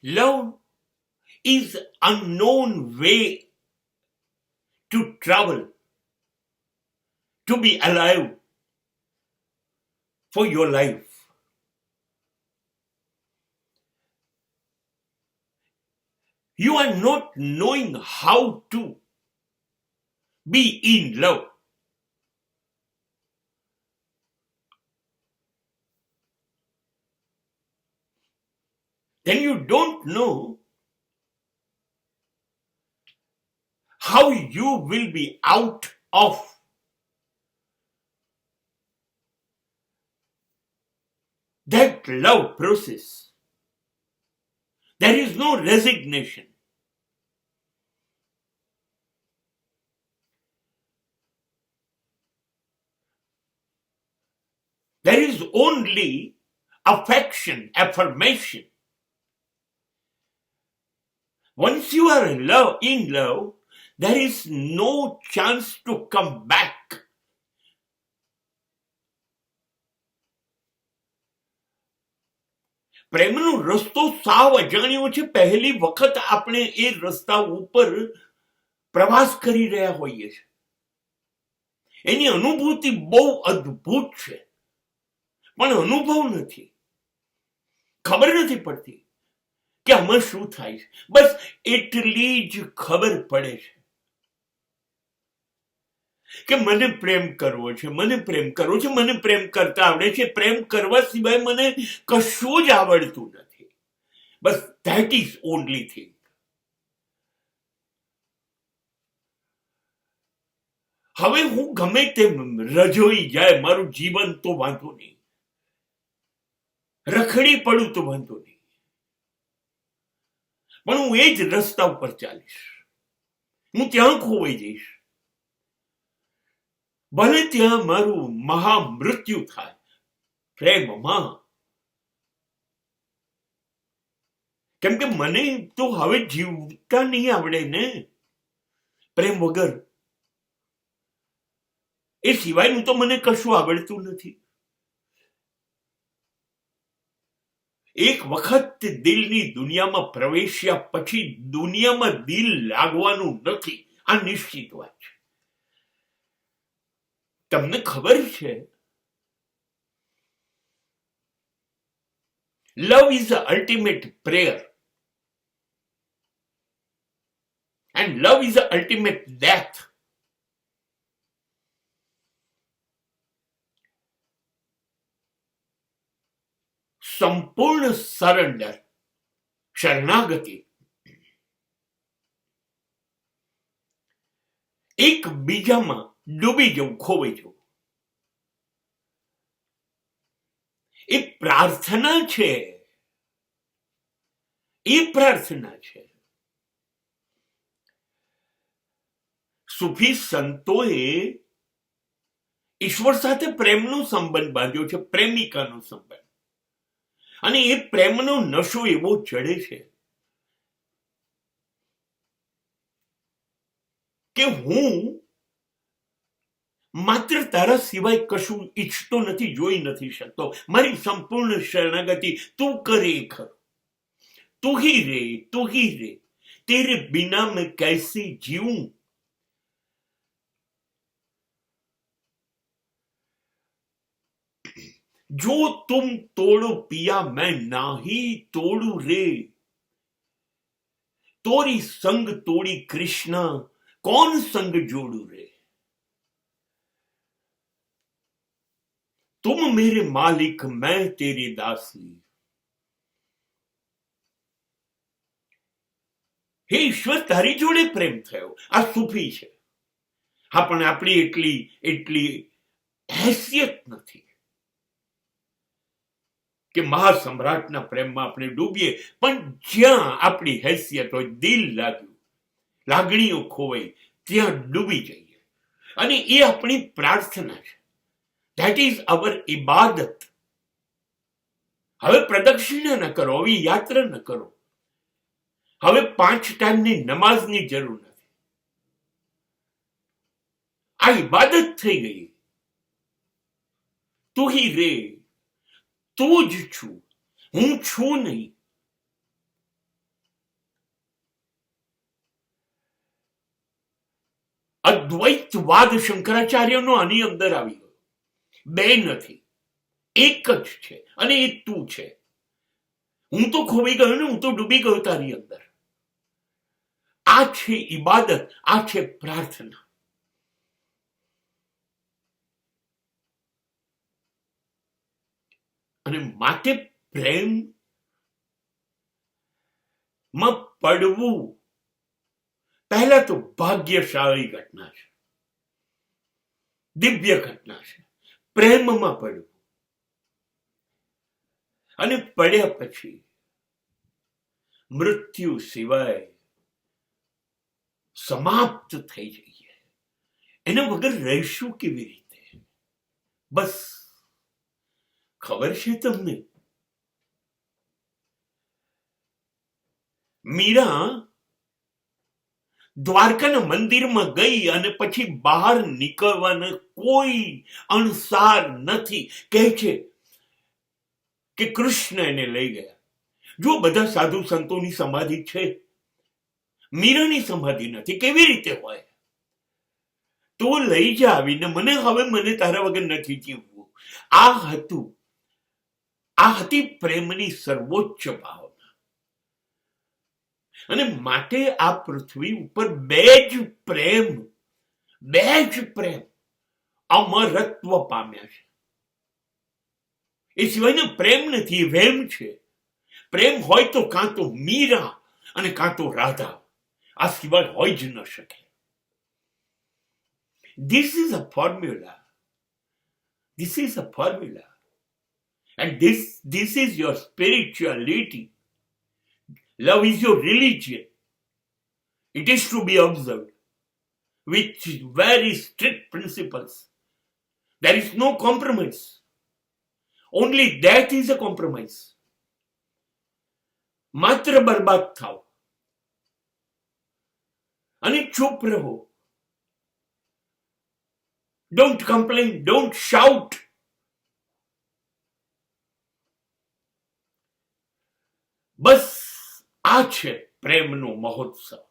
Love is unknown way to travel, to be alive for your life. You are not knowing how to be in love. Then you don't know how you will be out of that love process. There is no resignation. There is only affection, affirmation. Once you are in love, there is no chance to come back. પ્રેમનો રસ્તો સાવ અજાણ્યો છે. પહેલી વખત આપણે એ રસ્તા ઉપર પ્રવાસ કરી રહ્યા હોઈએ છીએ. એની અનુભૂતિ બહુ અદ્ભુત છે, પણ અનુભવ નથી, ખબર નથી પડતી કે આમાં શું થાય છે. બસ એટલી જ ખબર પડે છે કે મને પ્રેમ કરવો છે, મને પ્રેમ કરવો છે, મને પ્રેમ કરતા આવડે છે, પ્રેમ કરવા સિવાય મને કશું જ આવડતું નથી. બસ ધેટ ઇઝ ઓનલી થિંગ. હવે હું ગમે તેમ રજોઈ જાય મારું જીવન તો વાંધો નહીં, રખડી પડું તો વાંધો નહીં, પણ હું એ જ રસ્તા ઉપર ચાલીશ. હું ત્યાં ખોવાઈ જઈશ, ભલે ત્યાં મારું મહામૃત્યુ થાય પ્રેમમાં. કેમ કે મને તો હવે જીવતા નહીં આવડે ને પ્રેમ વગર. એ સિવાયનું તો મને કશું આવડતું નથી. એક વખત દિલની દુનિયામાં પ્રવેશ્યા પછી દુનિયામાં દિલ લાગવાનું નથી, આ નિશ્ચિત વાત છે. તમને ખબર છે, love is the ultimate prayer and love is the ultimate death. સંપૂર્ણ સરેન્ડર, શરણાગતિ, એક બીજામાં ડૂબી જવું, ખોવાઈ જવું, એ પ્રાર્થના છે. એ પ્રાર્થના છે. સૂફી સંતોએ ઈશ્વર સાથે પ્રેમનો સંબંધ બાંધ્યો છે, પ્રેમિકાનો સંબંધ. અને એ પ્રેમનો નશો એવો ચડે છે કે હું માત્ર તારા સિવાય કશું ઈચ્છતો નથી, જોઈ નથી શકતો. મારી સંપૂર્ણ શરણાગતિ તું કરે ખરો. તું ही रे, तेरे बिना मैं कैसे जीऊं. जो तुम तोड़ो पिया मैं नाही तोड़ू रे, तोरी संग तोड़ी कृष्णा कौन संग जोड़ू रे. तुम मेरे मालिक मैं तेरी दासी. હે ઈશ્વર, તારી જોડે પ્રેમ થયો. આ સૂફી છે. હા, પણ આપણી એટલી હેસિયત નથી કે મહાસમ્રાટના પ્રેમમાં આપણે ડૂબીએ. પણ જ્યાં આપણી હેસિયત હોય, દિલ લાગ્યું, લાગણીઓ ખોવાઈ, ત્યાં ડૂબી જઈએ. અને એ આપણી પ્રાર્થના છે. ધેટ ઇઝ અવર ઇબાદત. હવે પ્રદક્ષિણા ન કરો, હવે યાત્રા ન કરો, હવે 5 ટાઈમની નમાઝની જરૂર નથી. આ ઇબાદત થઈ ગઈ. તું ही રે, તું જ છું, હું છું નહીં. અદ્વૈતવાદ શંકરાચાર્યનો આની અંદર આવી ગયો. બે નથી, એક જ છે, અને એ તું છે. હું તો ખોવાઈ ગયો ને, હું તો ડૂબી ગયો તારી અંદર. આ છે ઇબાદત, આ છે પ્રાર્થના. અને માટે પ્રેમ માં પડવું પહેલા તો ભાગ્યશાળી ઘટના છે, દિવ્ય ઘટના છે. પ્રેમમાં પડવું, અને પડ્યા પછી મૃત્યુ સિવાય સમાપ્ત થઈ જઈએ, એના વગર રહીશું કેવી રીતે? બસ ખબર છે તમને, મીરા દ્વારકાના મંદિરમાં ગઈ અને પછી બહાર નીકળવાના કોઈ અણસાર નથી. કહે છે કે કૃષ્ણ એને લઈ ગયા. જો બધા સાધુ સંતોની સમાધિ છે, મીરાની સમાધિ નથી, કેવી રીતે હોય? તો લઈ જા આવીને મને, હવે મને તારા વગર નથી જીવવું. આ હતી પ્રેમની સર્વોચ્ચ ભાવના. અને માટે આ પૃથ્વી ઉપર બે જ પ્રેમ અમરત્વ પામ્યા છે. એ સિવાયનો પ્રેમ નથી, વેમ છે. પ્રેમ હોય તો કાં તો મીરા અને કાં તો રાધા, આ સિવાય હોય જ ન શકે. This is a formula. And this is your spirituality. Love is your religion. It is to be observed with very strict principles. There is no compromise. Only that is a compromise. માત્ર બરબાદ થાવ અને ચૂપ રહો. Don't complain, don't shout. બસ આ છે પ્રેમનો મહોત્સવ.